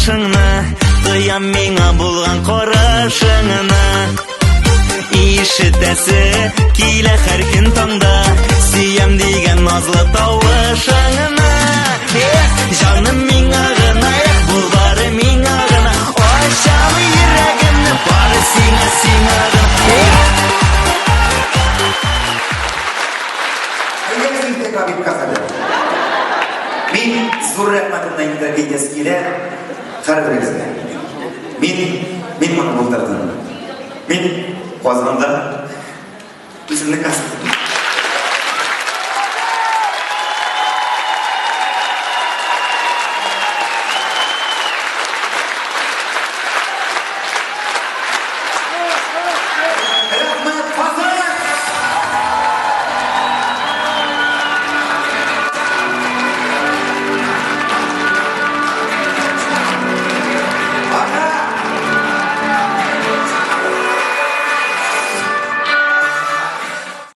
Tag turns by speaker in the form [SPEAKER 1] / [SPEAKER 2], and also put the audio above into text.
[SPEAKER 1] башыңны, тоям миңа булган карашыңны. Ишетәсе килә һәр көн таңда, сөям дигән назлы тавышыңны. Җаным миңа гына, бул бары миңа гына, ачам йөрәгемне бары сиңа, сиңа гына.
[SPEAKER 2] Мин зур рәхмәтемне әйтергә килә һәрберегезгә. Мин моны булдырдым. Мин Казанда үземне кастым.